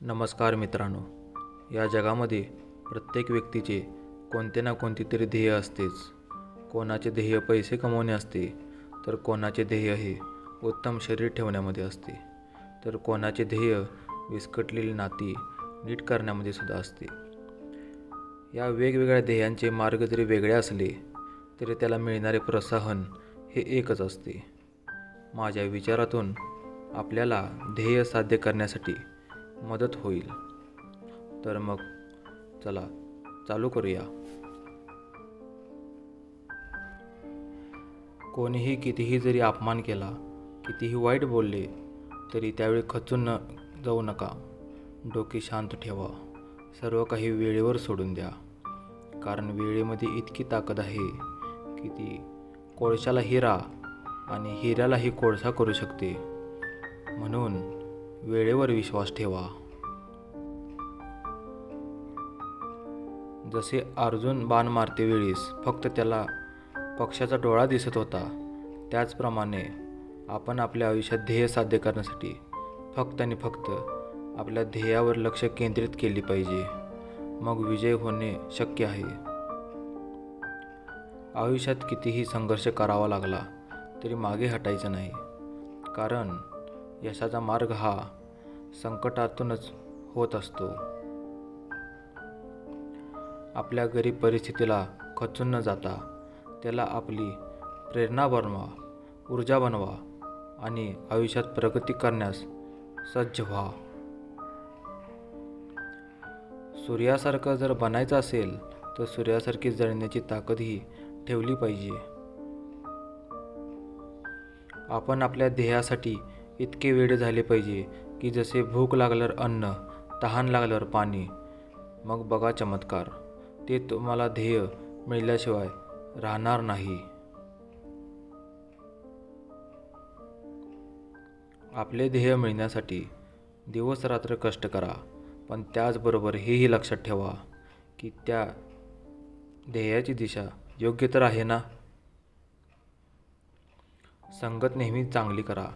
नमस्कार मित्रांनो. या जगामध्ये प्रत्येक व्यक्तीचे कोणते ना कोणते तरी ध्येय असतेच. कोणाचे ध्येय पैसे कमवणे असते, तर कोणाचे ध्येय हे उत्तम शरीर ठेवण्यामध्ये असते, तर कोणाचे ध्येय विस्कटलेली नाती नीट करण्यामध्ये सुद्धा असते. या वेगवेगळ्या ध्येयांचे मार्ग जरी वेगळे असले तरी त्याला मिळणारे प्रोत्साहन हे एकच असते. माझ्या विचारातून आपल्याला ध्येय साध्य करण्यासाठी मदत होईल. तर मग चला चालू करूया. कोणीही कितीही जरी अपमान केला, कितीही वाईट बोलले, तरी त्यावेळी खचून जाऊ नका. डोके शांत ठेवा. सर्व काही वेळेवर सोडून द्या. कारण वेळेमध्ये इतकी ताकद आहे की ती कोळशाला हिरा आणि हिऱ्यालाही कोळसा करू शकते. म्हणून वेळेवर विश्वास ठेवा. जसे अर्जुन बाण मारते वेळीस फक्त त्याला पक्षाचा डोळा दिसत होता, त्याचप्रमाणे आपण आपल्या आयुष्यात ध्येय साध्य करण्यासाठी फक्त आणि फक्त आपल्या ध्येयावर लक्ष केंद्रित केले पाहिजे. मग विजय होणे शक्य आहे. आयुष्यात कितीही संघर्ष करावा लागला तरी मागे हटायचं नाही. कारण यशाचा मार्ग हा संकटातूनच होत असतो. आपल्या गरीब परिस्थितीला खचून न जाता त्याला आपली प्रेरणा बनवा, ऊर्जा बनवा आणि आयुष्यात प्रगती करण्यास सज्ज व्हा. सूर्यासारखं जर बनायचं असेल तर सूर्यासारखी जळण्याची ताकदही ठेवली पाहिजे. आपण आपल्या ध्येयासाठी इतके वेडे झाले पाहिजे की जसे भूक लागल्यावर अन्न, तहान लागल्यावर पाणी. मग बघा चमत्कार, ते तुम्हाला ध्येय मिळाल्याशिवाय राहणार नाही. आपले ध्येय मिळण्यासाठी दिवस रात्र कष्ट करा, पण त्याचबरोबर हेही लक्षात ठेवा की त्या ध्येयाची दिशा योग्य तर आहे ना. संगत नेहमी चांगली करा.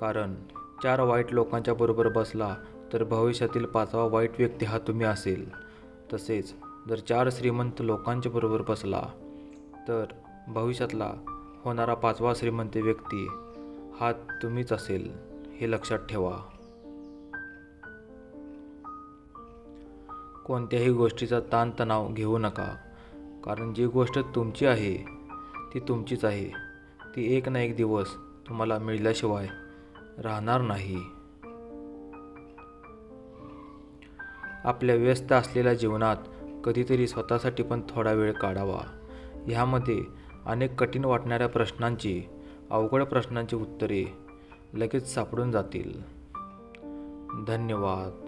कारण 4 वाईट लोकांच्या बरोबर बसला तर भविष्यातील 5वा वाईट व्यक्ती हा तुम्ही असेल. तसेच जर 4 श्रीमंत लोकांच्या बरोबर बसला तर भविष्यातला होणारा 5वा श्रीमंत व्यक्ती हा तुम्हीच असेल, हे लक्षात ठेवा. कोणत्याही गोष्टीचा ताणतणाव घेऊ नका. कारण जी गोष्ट तुमची आहे ती तुमचीच आहे. ती एक ना एक दिवस तुम्हाला मिळाल्याशिवाय राहणार नाही. आपल्या व्यस्त असलेल्या जीवनात कधीतरी स्वतःसाठी पण थोडा वेळ काढावा. ह्यामध्ये अनेक कठीण वाटणाऱ्या प्रश्नांची, अवघड प्रश्नांची उत्तरे लगेच सापडून जातील. धन्यवाद.